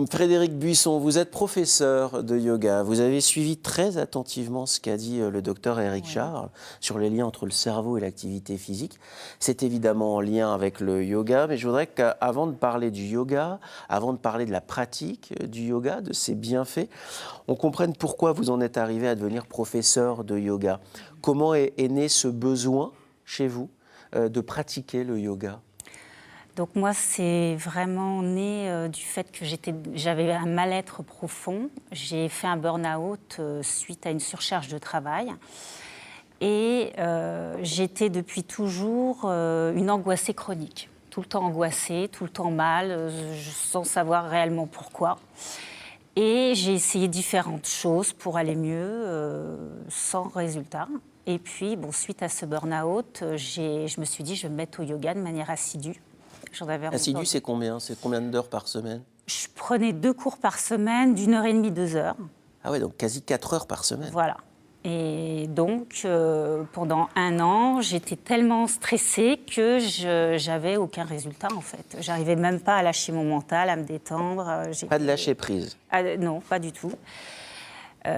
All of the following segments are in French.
Frédéric Buisson, vous êtes professeur de yoga. Vous avez suivi très attentivement ce qu'a dit le docteur Éric Charles sur les liens entre le cerveau et l'activité physique. C'est évidemment en lien avec le yoga, mais je voudrais qu'avant de parler du yoga, avant de parler de la pratique du yoga, de ses bienfaits, on comprenne pourquoi vous en êtes arrivé à devenir professeur de yoga. Comment est né ce besoin chez vous de pratiquer le yoga ? Donc moi, c'est vraiment né du fait que j'avais un mal-être profond. J'ai fait un burn-out suite à une surcharge de travail. Et j'étais depuis toujours une angoissée chronique. Tout le temps angoissée, tout le temps mal, sans savoir réellement pourquoi. Et j'ai essayé différentes choses pour aller mieux, sans résultat. Et puis, suite à ce burn-out, je me suis dit, je vais me mettre au yoga de manière assidue. Assidu, c'est combien? C'est combien d'heures par semaine? Je prenais 2 cours par semaine, d'1h30, 2 heures. Ah ouais, donc quasi 4 heures par semaine. Voilà. Et donc, pendant 1 an, j'étais tellement stressée que j'avais aucun résultat, en fait. J'arrivais même pas à lâcher mon mental, à me détendre. Pas de lâcher prise? Non, pas du tout.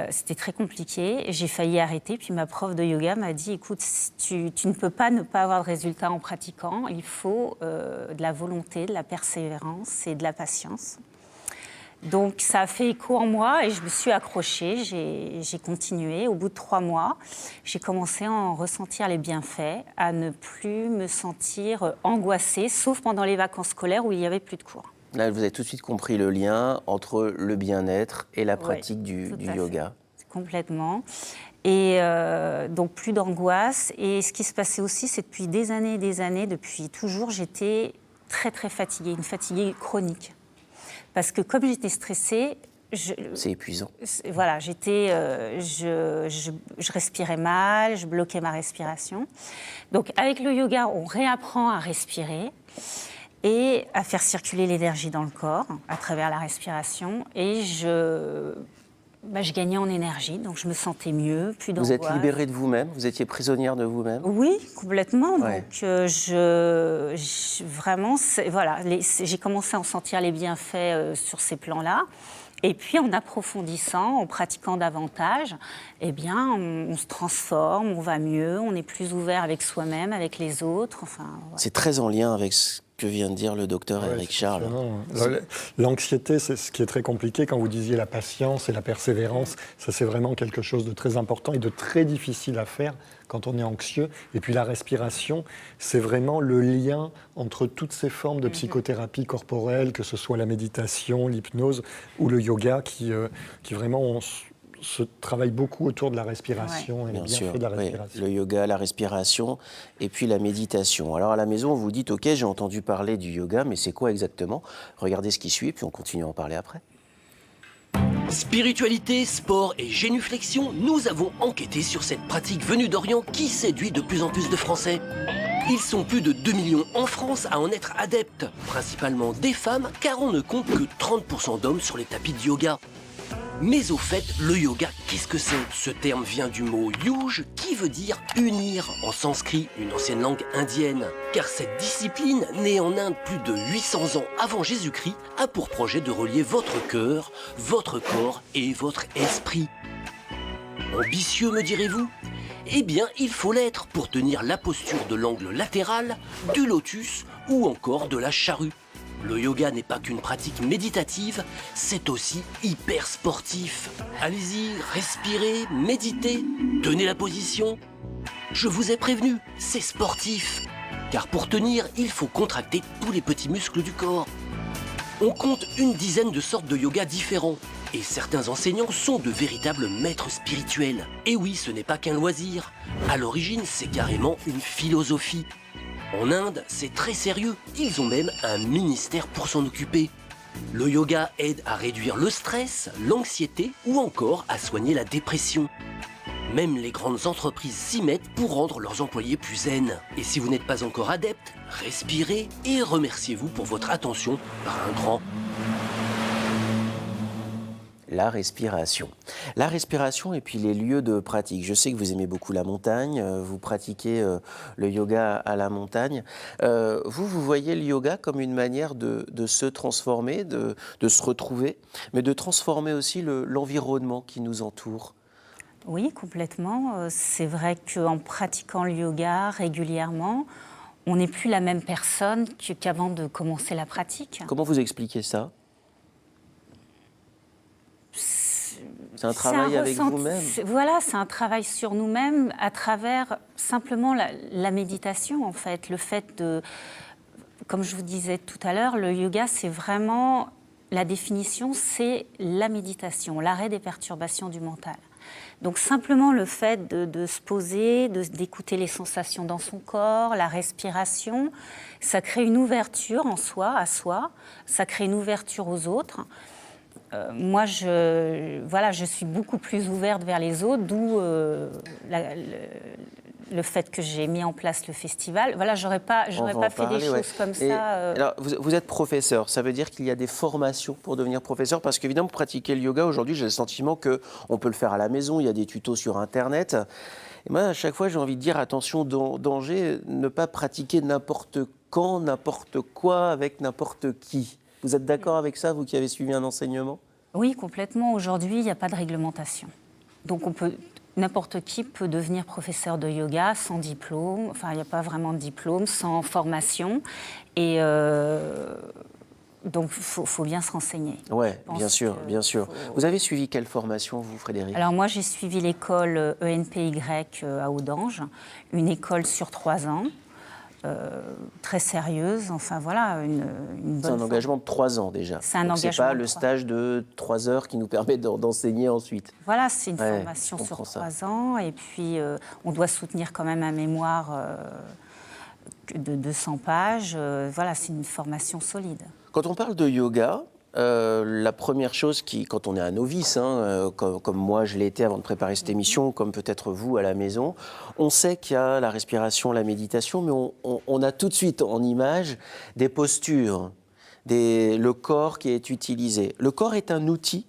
C'était très compliqué. J'ai failli arrêter. Puis ma prof de yoga m'a dit, écoute, tu ne peux pas ne pas avoir de résultats en pratiquant. Il faut de la volonté, de la persévérance et de la patience. Donc ça a fait écho en moi et je me suis accrochée. J'ai continué. Au bout de 3 mois, j'ai commencé à en ressentir les bienfaits, à ne plus me sentir angoissée, sauf pendant les vacances scolaires où il n'y avait plus de cours. Là, vous avez tout de suite compris le lien entre le bien-être et la pratique du yoga. Complètement. Et donc plus d'angoisse. Et ce qui se passait aussi, c'est depuis des années, depuis toujours, j'étais très très fatiguée, une fatiguée chronique. Parce que comme j'étais stressée, c'est épuisant. Voilà, je respirais mal, je bloquais ma respiration. Donc avec le yoga, on réapprend à respirer et à faire circuler l'énergie dans le corps à travers la respiration. Et je gagnais en énergie, donc je me sentais mieux, plus d'angoisse. Vous êtes libérée de vous-même? Vous étiez prisonnière de vous-même? Oui, complètement. Ouais. Donc vraiment, voilà, j'ai commencé à en sentir les bienfaits sur ces plans-là. Et puis, en approfondissant, en pratiquant davantage, eh bien, on se transforme, on va mieux, on est plus ouvert avec soi-même, avec les autres. Enfin, ouais. C'est très en lien avec ce que vient de dire le docteur Éric Charles. L'anxiété, c'est ce qui est très compliqué. Quand vous disiez la patience et la persévérance, ça c'est vraiment quelque chose de très important et de très difficile à faire quand on est anxieux. Et puis la respiration, c'est vraiment le lien entre toutes ces formes de psychothérapie corporelle, que ce soit la méditation, l'hypnose ou le yoga, qui vraiment se travaille beaucoup autour de la respiration et les bienfaits de la respiration. Le yoga, la respiration et puis la méditation. Alors à la maison, vous dites, ok, j'ai entendu parler du yoga, mais c'est quoi exactement? Regardez ce qui suit et puis on continue à en parler après. Spiritualité, sport et génuflexion, nous avons enquêté sur cette pratique venue d'Orient qui séduit de plus en plus de Français. Ils sont plus de 2 millions en France à en être adeptes, principalement des femmes, car on ne compte que 30% d'hommes sur les tapis de yoga. Mais au fait, le yoga, qu'est-ce que c'est? Ce terme vient du mot yuj, qui veut dire unir, en sanskrit, une ancienne langue indienne. Car cette discipline, née en Inde plus de 800 ans avant Jésus-Christ, a pour projet de relier votre cœur, votre corps et votre esprit. Ambitieux, me direz-vous? Eh bien, il faut l'être pour tenir la posture de l'angle latéral, du lotus ou encore de la charrue. Le yoga n'est pas qu'une pratique méditative, c'est aussi hyper sportif. Allez-y, respirez, méditez, tenez la position. Je vous ai prévenu, c'est sportif. Car pour tenir, il faut contracter tous les petits muscles du corps. On compte une dizaine de sortes de yoga différents. Et certains enseignants sont de véritables maîtres spirituels. Et oui, ce n'est pas qu'un loisir. À l'origine, c'est carrément une philosophie. En Inde, c'est très sérieux. Ils ont même un ministère pour s'en occuper. Le yoga aide à réduire le stress, l'anxiété ou encore à soigner la dépression. Même les grandes entreprises s'y mettent pour rendre leurs employés plus zen. Et si vous n'êtes pas encore adepte, respirez et remerciez-vous pour votre attention par un grand. la respiration. La respiration et puis les lieux de pratique. Je sais que vous aimez beaucoup la montagne, vous pratiquez le yoga à la montagne. Vous voyez le yoga comme une manière de se transformer, de se retrouver, mais de transformer aussi l'environnement qui nous entoure. Oui, complètement. C'est vrai qu'en pratiquant le yoga régulièrement, on n'est plus la même personne qu'avant de commencer la pratique. Comment vous expliquez ça? C'est un travail avec vous-même. Voilà, c'est un travail sur nous-mêmes à travers simplement la méditation, en fait. Le fait de, comme je vous disais tout à l'heure, le yoga, c'est vraiment, la définition, c'est la méditation, l'arrêt des perturbations du mental. Donc simplement le fait de se poser, d'écouter les sensations dans son corps, la respiration, ça crée une ouverture en soi, à soi, ça crée une ouverture aux autres. Moi, je suis beaucoup plus ouverte vers les autres, d'où le fait que j'ai mis en place le festival. Voilà, j'aurais pas fait des choses comme ça. Alors, vous êtes professeur, ça veut dire qu'il y a des formations pour devenir professeur? Parce qu'évidemment, pratiquer le yoga, aujourd'hui, j'ai le sentiment qu'on peut le faire à la maison, il y a des tutos sur Internet. Et moi, à chaque fois, j'ai envie de dire, attention, danger, ne pas pratiquer n'importe quand, n'importe quoi, avec n'importe qui. Vous êtes d'accord avec ça, vous qui avez suivi un enseignement? Oui, complètement. Aujourd'hui, il n'y a pas de réglementation. Donc, n'importe qui peut devenir professeur de yoga sans diplôme. Enfin, il n'y a pas vraiment de diplôme, sans formation. Et donc, il faut bien se renseigner. Oui, bien sûr, bien sûr. Vous avez suivi quelle formation, vous, Frédéric? Alors, moi, j'ai suivi l'école ENPY à Audange, une école sur 3 ans. Très sérieuse, enfin voilà, une bonne. C'est un engagement de 3 ans déjà. C'est un engagement. C'est pas le stage de 3 heures qui nous permet d'enseigner ensuite. Voilà, c'est une formation sur 3 ans, et puis on doit soutenir quand même un mémoire de 200 pages. Voilà, c'est une formation solide. Quand on parle de yoga, la première chose quand on est un novice, comme moi je l'ai été avant de préparer cette émission, comme peut-être vous à la maison, on sait qu'il y a la respiration, la méditation, mais on a tout de suite en image des postures, le corps qui est utilisé. Le corps est un outil?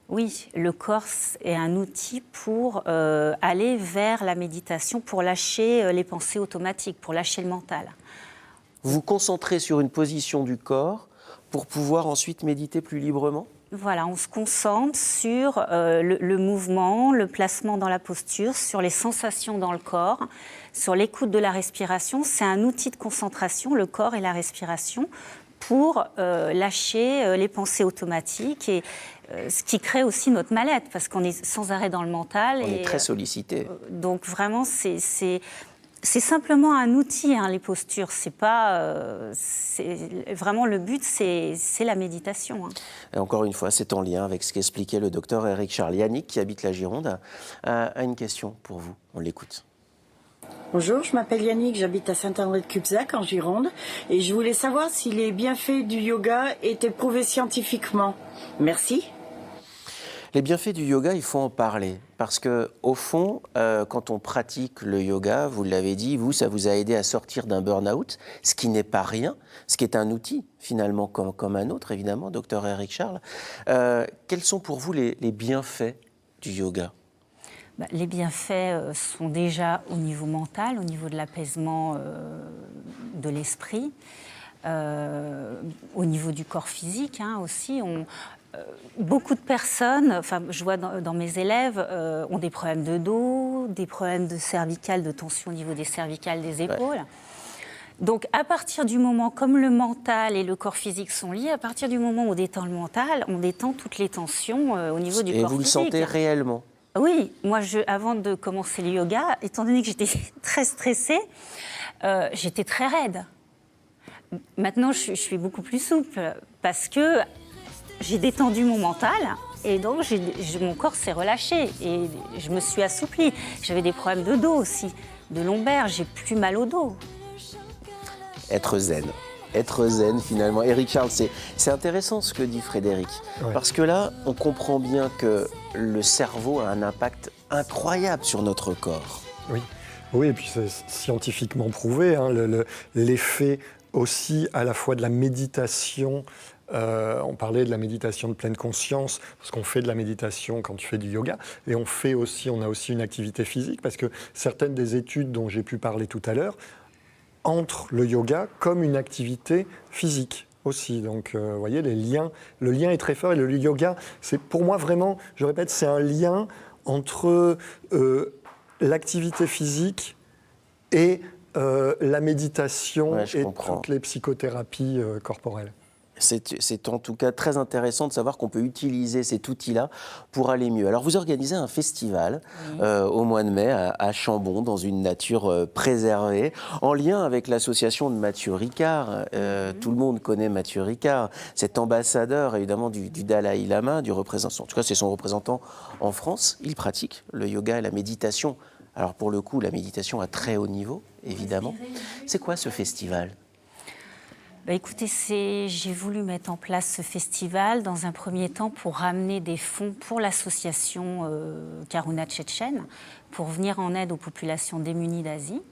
Oui, le corps est un outil pour aller vers la méditation, pour lâcher les pensées automatiques, pour lâcher le mental. Vous vous concentrez sur une position du corps pour pouvoir ensuite méditer plus librement? Voilà, on se concentre sur le mouvement, le placement dans la posture, sur les sensations dans le corps, sur l'écoute de la respiration. C'est un outil de concentration, le corps et la respiration, pour lâcher les pensées automatiques et ce qui crée aussi notre mal-être, parce qu'on est sans arrêt dans le mental. On est très sollicité. Donc vraiment, c'est simplement un outil, les postures. C'est pas, vraiment le but, c'est la méditation. Et encore une fois, c'est en lien avec ce qu'expliquait le docteur Éric-Charles. Yannick, qui habite la Gironde, a une question pour vous. On l'écoute. Bonjour, je m'appelle Yannick, j'habite à Saint-André-de-Cubzac en Gironde et je voulais savoir si les bienfaits du yoga étaient prouvés scientifiquement. Merci. Les bienfaits du yoga, il faut en parler. Parce que, au fond, quand on pratique le yoga, vous l'avez dit, ça vous a aidé à sortir d'un burn-out, ce qui n'est pas rien, ce qui est un outil, finalement, comme un autre, évidemment, docteur Éric-Charles. Quels sont pour vous les bienfaits du yoga? Les bienfaits sont déjà au niveau mental, au niveau de l'apaisement de l'esprit, au niveau du corps physique aussi. Beaucoup de personnes, enfin, je vois dans mes élèves, ont des problèmes de dos, des problèmes de cervicales, de tension au niveau des cervicales, des épaules. Ouais. Donc, à partir du moment, comme le mental et le corps physique sont liés, à partir du moment où on détend le mental, on détend toutes les tensions au niveau du corps physique. Et vous le sentez réellement? Oui, moi, avant de commencer le yoga, étant donné que j'étais très stressée, j'étais très raide. Maintenant, je suis beaucoup plus souple parce que j'ai détendu mon mental et donc mon corps s'est relâché et je me suis assouplie. J'avais des problèmes de dos aussi, de lombaire, j'ai plus mal au dos. Être zen finalement. Éric-Charles, c'est intéressant ce que dit Frédéric, parce que là, on comprend bien que le cerveau a un impact incroyable sur notre corps. Oui, et puis c'est scientifiquement prouvé, l'effet aussi à la fois de la méditation On parlait de la méditation de pleine conscience, parce qu'on fait de la méditation quand tu fais du yoga, et on a aussi une activité physique, parce que certaines des études dont j'ai pu parler tout à l'heure entrent le yoga comme une activité physique aussi. Donc, vous voyez, le lien est très fort, et le yoga, c'est pour moi vraiment, je répète, c'est un lien entre l'activité physique et la méditation et toutes les psychothérapies corporelles. C'est en tout cas très intéressant de savoir qu'on peut utiliser cet outil-là pour aller mieux. Alors vous organisez un festival au mois de mai à Chambon, dans une nature préservée, en lien avec l'association de Mathieu Ricard. Tout le monde connaît Mathieu Ricard, cet ambassadeur évidemment du Dalai Lama, du représentant. En tout cas, c'est son représentant en France. Il pratique le yoga et la méditation. Alors pour le coup, la méditation à très haut niveau, évidemment. C'est quoi ce festival ? Écoutez, j'ai voulu mettre en place ce festival dans un premier temps pour ramener des fonds pour l'association Karuna Tchétchène, pour venir en aide aux populations démunies d'Asie.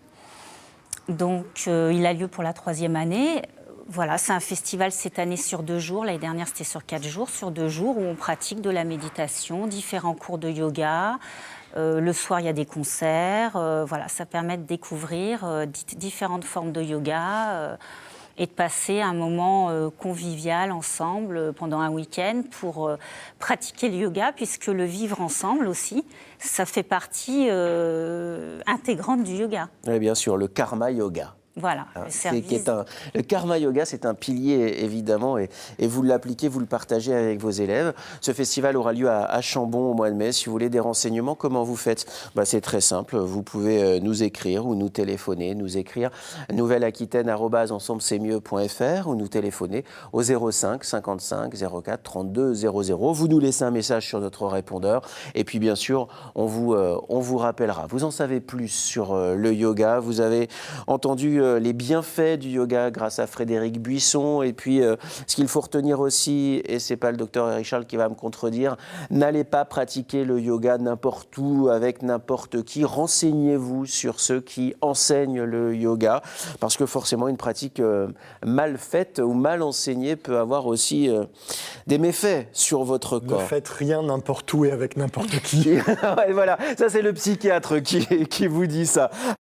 Donc il a lieu pour la 3e année. Voilà, c'est un festival cette année sur 2 jours. L'année dernière, c'était sur 4 jours. Sur 2 jours où on pratique de la méditation, différents cours de yoga. Le soir, il y a des concerts. Voilà, ça permet de découvrir différentes formes de yoga et de passer un moment convivial ensemble pendant un week-end pour pratiquer le yoga, puisque le vivre ensemble aussi, ça fait partie intégrante du yoga. Oui, bien sûr, le karma yoga. Voilà, le karma yoga, c'est un pilier évidemment, et vous l'appliquez, vous le partagez avec vos élèves. Ce festival aura lieu à Chambon au mois de mai. Si vous voulez des renseignements, comment vous faites ? C'est très simple, vous pouvez nous écrire ou nous téléphoner, nous écrire nouvelle-aquitaine@ensemble-c'est-mieux.fr ou nous téléphoner au 05 55 04 32 00. Vous nous laissez un message sur notre répondeur et puis bien sûr, on vous rappellera. Vous en savez plus sur le yoga, vous avez entendu les bienfaits du yoga grâce à Frédéric Buisson. Et puis, ce qu'il faut retenir aussi, et ce n'est pas le docteur Éric Charles qui va me contredire, n'allez pas pratiquer le yoga n'importe où, avec n'importe qui. Renseignez-vous sur ceux qui enseignent le yoga, parce que forcément, une pratique mal faite ou mal enseignée peut avoir aussi des méfaits sur votre corps. Ne faites rien n'importe où et avec n'importe qui. Ouais, voilà, ça c'est le psychiatre qui vous dit ça.